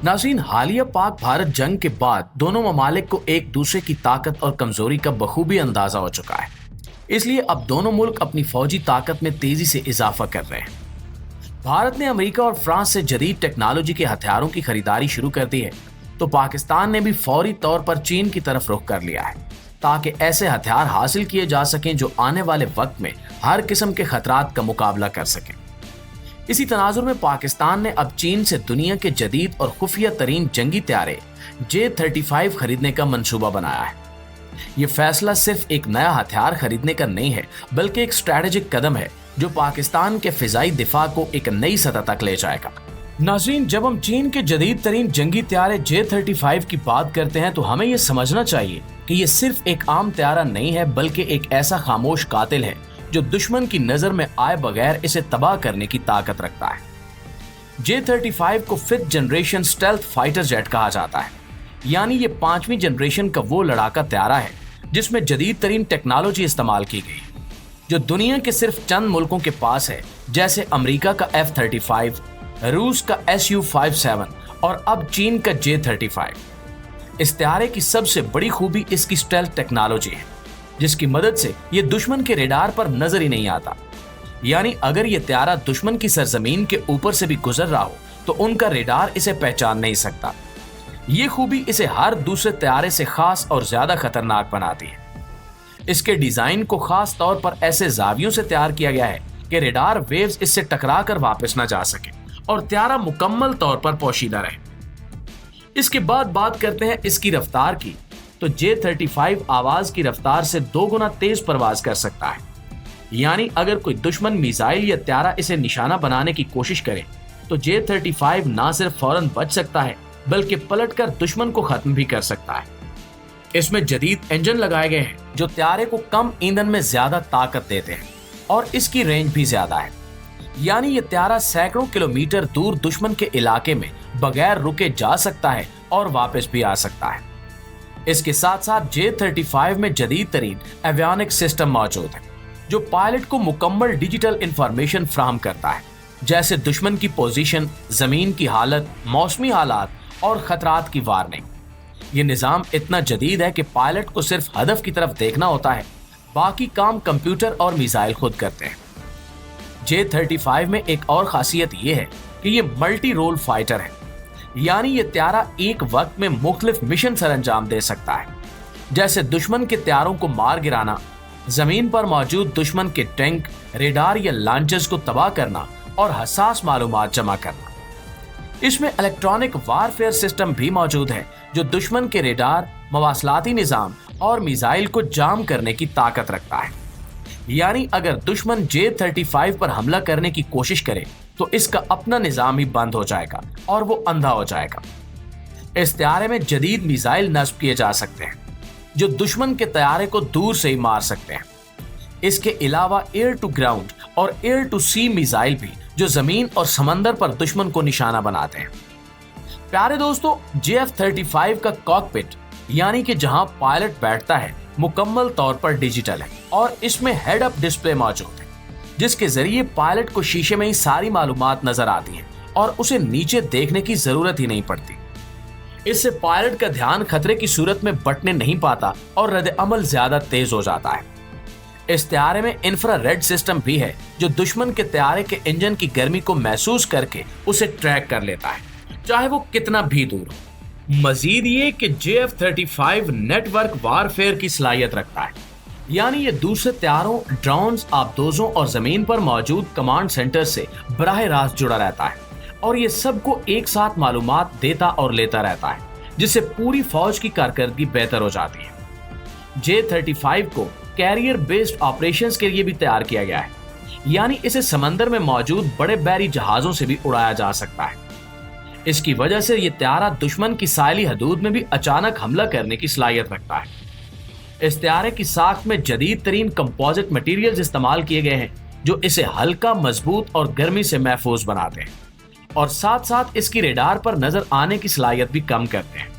नाज़रीन, हालिया पाक भारत जंग के बाद दोनों ममालिक को एक दूसरे की ताकत और कमजोरी का बखूबी अंदाजा हो चुका है। इसलिए अब दोनों मुल्क अपनी फौजी ताकत में तेजी से इजाफा कर रहे हैं। भारत ने अमेरिका और फ्रांस से जदीद टेक्नोलॉजी के हथियारों की खरीदारी शुरू कर दी है, तो पाकिस्तान ने भी फौरी तौर पर चीन की तरफ रुख कर लिया है, ताकि ऐसे हथियार हासिल किए जा सकें जो आने वाले वक्त में हर किस्म के खतरात का मुकाबला कर सकें। इसी तनाजुर में पाकिस्तान ने अब चीन से दुनिया के जदीद और खुफिया तरीन जंगी त्यारे J-35 खरीदने का मंसूबा बनाया है। ये फैसला सिर्फ एक नया हथियार खरीदने का नहीं है, बल्कि एक स्ट्रैटेजिक कदम है जो पाकिस्तान के फिजाई दिफा को एक नई सतह तक ले जाएगा। नाज़रीन, जब हम चीन के जदीद तरीन जंगी त्यारे J-35 की बात करते हैं तो हमें यह समझना चाहिए कि ये सिर्फ एक आम त्यारा नहीं है, बल्कि एक ऐसा खामोश कातिल है जो दुश्मन की नजर में आए बगैर इसे तबाह करने की ताकत रखता है। J-35 को 5th generation stealth fighter jet कहा जाता है, यानी ये 5वीं जनरेशन का वो लड़ाका त्यारा है जिसमें जदीद तरीन टेक्नोलॉजी इस्तेमाल की गई, जो दुनिया के सिर्फ चंद मुल्कों के पास है, जैसे अमेरिका का F-35, रूस का Su-57 और अब चीन का J-35। इस त्यारे की सबसे बड़ी खूबी इसकी स्टेल्थ टेक्नोलॉजी है, जिसकी मदद से ये दुश्मन के रेडार पर नजर ही नहीं आता। यानी अगर ये त्यारा दुश्मन की सरजमीन के ऊपर से भी गुजर रहा हो तो उनका रेडार इसे पहचान नहीं सकता। ये खूबी इसे हर दूसरे त्यारे से खास और ज्यादा खतरनाक बनाती है। इसके डिजाइन को खास तौर पर ऐसे जावियों से तैयार किया गया है कि रेडार वेव्स इससे टकरा कर वापस न जा सके और त्यारा मुकम्मल तौर पर पोशीदा रहे। इसके बाद बात करते हैं इसकी रफ्तार की, तो J-35 आवाज की रफ्तार से 2 गुना तेज परवाज कर सकता है। यानी अगर कोई दुश्मन मिसाइल या त्यारा इसे निशाना बनाने की कोशिश करे तो J-35 ना सिर्फ फौरन बच सकता है, बल्कि पलटकर दुश्मन को खत्म भी कर सकता है। इसमें जदीद इंजन लगाए गए हैं जो त्यारे को कम ईंधन में ज्यादा ताकत देते हैं और इसकी रेंज भी ज्यादा है। यानी ये त्यारा सैकड़ों किलोमीटर दूर दुश्मन के इलाके में बगैर रुके जा सकता है और वापस भी आ सकता है। इसके साथ साथ J-35 में जदीद तरीन एवियोनिक सिस्टम मौजूद है जो पायलट को मुकम्मल डिजिटल इंफॉर्मेशन फ्राहम करता है, जैसे दुश्मन की पोजीशन, जमीन की हालत, मौसमी हालात और खतरात की वार्निंग। ये निज़ाम इतना जदीद है कि पायलट को सिर्फ हदफ की तरफ देखना होता है, बाकी काम कंप्यूटर और मिसाइल खुद करते हैं। J-35 में एक और खासियत ये है कि ये मल्टी रोल फाइटर है, यानी ये त्यारा एक वक्त में मुख्तलिफ मिशन सर अंजाम दे सकता है, जैसे दुश्मन के त्यारों को मार गिराना, जमीन पर मौजूद दुश्मन के टैंक, रेडार या लॉन्चर्स को तबाह करना और हसास मालूमात जमा करना। इसमें इलेक्ट्रॉनिक वारफेयर सिस्टम भी मौजूद है जो दुश्मन के रेडार, मवासलाती निज़ाम और मिसाइल को जाम करने की ताकत रखता है। यानी अगर दुश्मन J-35 पर हमला करने की कोशिश करे तो इसका अपना निज़ाम ही बंद हो जाएगा और वो अंधा हो जाएगा। इस त्यारे में जदीद मिसाइल नस्ब किए जा सकते हैं जो दुश्मन के त्यारे को दूर से ही मार सकते हैं। इसके अलावा एयर टू ग्राउंड और एयर टू सी मिसाइल भी जो जमीन और समंदर पर दुश्मन को निशाना बनाते हैं। प्यारे दोस्तों, J-35 का कॉकपिट यानी कि जहां पायलट बैठता है मुकम्मल तौर पर डिजिटल है और इसमें हेड अप डिस्प्ले मौजूद है, जिसके जरिए पायलट को शीशे में ही सारी मालूमात नजर आती है और उसे नीचे देखने की जरूरत ही नहीं पड़ती। इससे पायलट का ध्यान खतरे की सूरत में बटने नहीं पाता और रद्द अमल ज्यादा तेज हो जाता है। इस त्यारे में इंफ्रारेड सिस्टम भी है जो दुश्मन के त्यारे के इंजन की गर्मी को महसूस करके उसे ट्रैक कर लेता है, चाहे वो कितना भी दूर हो। मजीद ये कि J-35 नेटवर्क वारफेयर की सलाहियत रखता है, यानी ये दूसरे त्यारों, ड्रोन्स, आबदोजों और जमीन पर मौजूद कमांड सेंटर से बराह रास्त जुड़ा रहता है और ये सबको एक साथ मालूमात देता और लेता रहता है, जिससे पूरी फौज की कारकर्दगी बेहतर हो जाती है। J-35 को कैरियर बेस्ड ऑपरेशंस के लिए भी तैयार किया गया है, यानी इसे समंदर में मौजूद बड़े बहरी जहाजों से भी उड़ाया जा सकता है। इसकी वजह से ये त्यारा दुश्मन की साइली हदूद में भी अचानक हमला करने की सलाहियत रखता है। इस त्यारे की साख्त में जदीद तरीन कंपोजिट मटेरियल्स इस्तेमाल किए गए हैं जो इसे हल्का, मजबूत और गर्मी से महफूज बनाते हैं और साथ साथ इसकी रेडार पर नजर आने की सलाहियत भी कम करते हैं।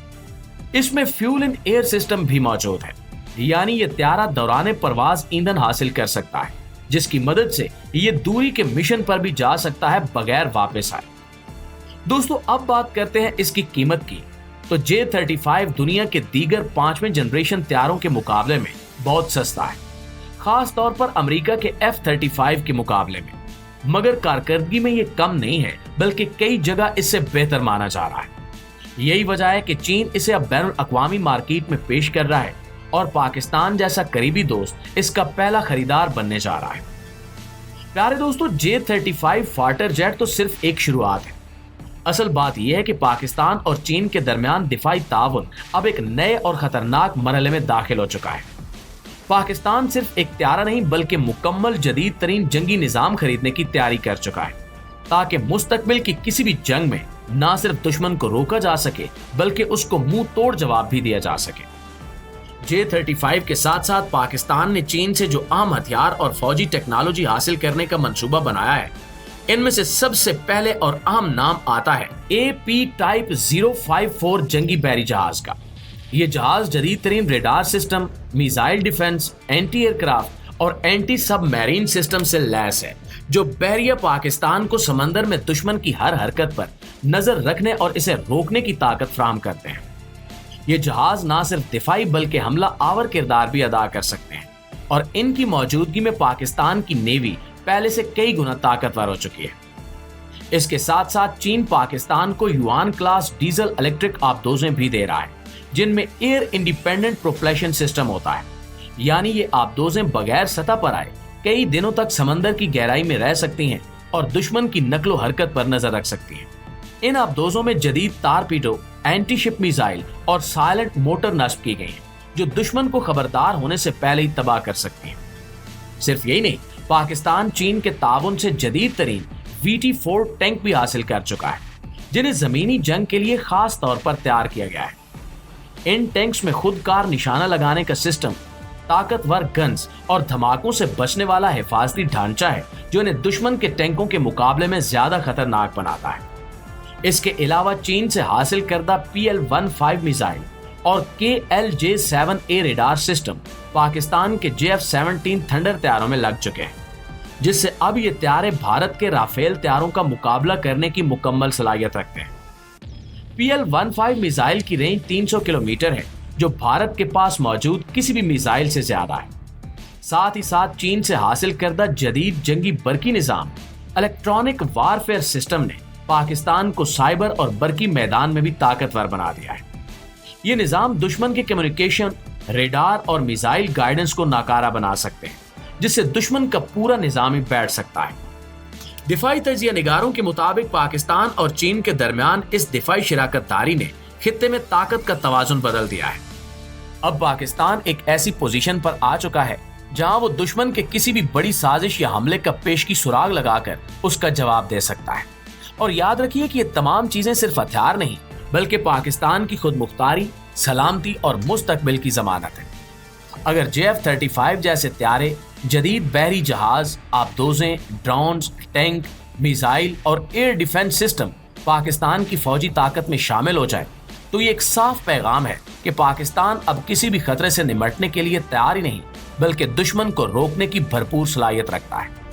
इसमें फ्यूल इन एयर सिस्टम भी मौजूद है, यानी ये त्यारा दौरान परवाज ईंधन हासिल कर सकता है, जिसकी मदद से ये दूरी के मिशन पर भी जा सकता है बगैर वापस आए। दोस्तों अब बात करते हैं इसकी कीमत की। तो J-35 दुनिया के दीगर 5वें जनरेशन तैयारों के मुकाबले में बहुत सस्ता है, खास तौर पर अमेरिका के F-35 के मुकाबले में। मगर कारकर्दगी में ये कम नहीं है, बल्कि कई जगह इससे बेहतर माना जा रहा है। यही वजह है कि चीन इसे अब बैनुल अक़वामी मार्केट में पेश कर रहा है और पाकिस्तान जैसा करीबी दोस्त इसका पहला खरीदार बनने जा रहा है। प्यारे दोस्तों, J-35 फाइटर जेट तो सिर्फ एक शुरुआत है। असल बात यह है कि पाकिस्तान और चीन के दरमियान दिफाई ताउन अब एक नए और खतरनाक मरहले में दाखिल हो चुका है। पाकिस्तान सिर्फ एक तैयारा नहीं बल्कि मुकम्मल जदीद तरीन जंगी निजाम खरीदने की तैयारी कर चुका है, ताकि मुस्तकबिल की किसी भी जंग में न सिर्फ दुश्मन को रोका जा सके बल्कि उसको मुंह तोड़ जवाब भी दिया जा सके। J-35 के साथ साथ पाकिस्तान ने चीन से जो अहम हथियार और फौजी टेक्नोलॉजी हासिल करने का मंसूबा बनाया है, इनमें से सबसे पहले और अहम नाम आता है AP टाइप 054 जंगी बहरी जहाज का। ये जहाज जदीद तरीन radar system, missile defence, anti aircraft और एंटी सबमरीन सिस्टम से लैस है, जो बहरिया पाकिस्तान को समंदर में दुश्मन की हर हरकत पर नजर रखने और इसे रोकने की ताकत फराहम करते हैं। ये जहाज न सिर्फ दिफाई बल्कि हमला आवर किरदार भी अदा कर सकते हैं और इनकी मौजूदगी में पाकिस्तान की नेवी पहले से कई गुना ताकतवर हो चुकी है। इसके साथ साथ चीन पाकिस्तान को युआन क्लास डीजल इलेक्ट्रिक आबदोजें भी दे रहा है, जिनमें एयर इंडिपेंडेंट प्रोपल्शन सिस्टम होता है, यानी ये आबदोजें बगैर सतह पर आए कई दिनों तक समंदर की गहराई में रह सकती हैं और दुश्मन की नकलो हरकत पर नजर रख सकती हैं। इन आबदोजों में जदीद टारपीडो, एंटी शिप मिसाइल और साइलेंट मोटर नस्ब की गई हैं, जो दुश्मन को खबरदार होने से पहले ही तबाह कर सकती हैं। सिर्फ यही नहीं, पाकिस्तान चीन के ताउन से जदीद तरीन VT-4 टैंक भी हासिल कर चुका है, जिन्हें जमीनी जंग के लिए खास तौर पर तैयार किया गया है। इन टैंक्स में खुदकार निशाना लगाने का सिस्टम, ताकतवर गन्स और धमाकों से बचने वाला हिफाजती ढांचा है, जो इन्हें दुश्मन के टैंकों के मुकाबले में ज्यादा खतरनाक बनाता है। इसके अलावा चीन से हासिल करदा PL-15 मिसाइल और KLJ-7A रेडार सिस्टम पाकिस्तान के JF-17 थंडर तैयारों में लग चुके हैं, जिससे अब ये तैयारे भारत के राफेल तैयारों का मुकाबला करने की मुकम्मल सलाहियत रखते हैं। PL-15 मिसाइल की रेंज 300 किलोमीटर है, जो भारत के पास मौजूद किसी भी मिसाइल से ज्यादा है। साथ ही साथ चीन से हासिल करदा जदीद जंगी बरकी निजाम इलेक्ट्रॉनिक वारफेयर सिस्टम ने पाकिस्तान को साइबर और बरकी मैदान में भी ताकतवर बना दिया है। ये निजाम दुश्मन के कम्युनिकेशन, रेडार और मिसाइल गाइडेंस को नाकारा बना सकते हैं, जिससे दुश्मन का पूरा निजाम ही बैठ सकता है। दिफाई तजिया निगारों के मुताबिक पाकिस्तान और चीन के दरमियान इस दिफाई शराकतदारी ने खित्ते में ताकत का तवाजुन बदल दिया है। अब पाकिस्तान एक ऐसी पोजीशन पर आ चुका है जहां वो दुश्मन के किसी भी बड़ी साजिश या हमले का पेशगी सुराग लगाकर उसका जवाब दे सकता है। और याद रखिए कि ये तमाम चीजें सिर्फ हथियार नहीं, बल्कि पाकिस्तान की खुद मुख्तारी, सलामती और मुस्तकबिल की जमानत है। अगर JF-35 जैसे तैयारे, जदीद बहरी जहाज, आबदोजें, ड्रोन्स, टैंक, मिसाइल और एयर डिफेंस सिस्टम पाकिस्तान की फौजी ताकत में शामिल हो जाए, तो ये एक साफ पैगाम है कि पाकिस्तान अब किसी भी खतरे से निपटने के लिए तैयार ही नहीं, बल्कि दुश्मन को रोकने की भरपूर सलाहियत रखता है।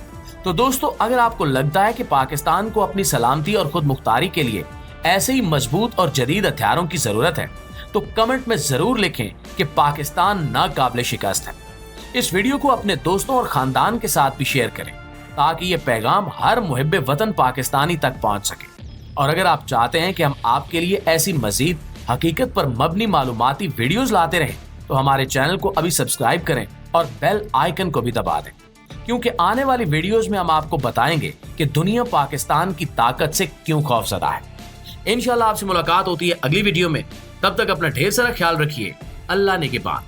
तो दोस्तों, अगर आपको लगता है कि पाकिस्तान को अपनी सलामती और खुद मुख्तारी के लिए ऐसे ही मजबूत और जदीद हथियारों की जरूरत है, तो कमेंट में जरूर लिखें कि पाकिस्तान नाकाबिले शिकस्त है। इस वीडियो को अपने दोस्तों और खानदान के साथ भी शेयर करें, ताकि ये पैगाम हर मुहिब्बे वतन पाकिस्तानी तक पहुंच सके। और अगर आप चाहते हैं कि हम आपके लिए ऐसी मजीद हकीकत पर मबनी मालूमाती वीडियोस लाते रहें, तो हमारे चैनल को अभी सब्सक्राइब करें और बेल आइकन को भी दबा दें, क्योंकि आने वाली वीडियोस में हम आपको बताएंगे कि दुनिया पाकिस्तान की ताकत से क्यों खौफजदा है। इंशाल्लाह आपसे मुलाकात होती है अगली वीडियो में। तब तक अपना ढेर सारा ख्याल रखिए। अल्लाह ने के बाद।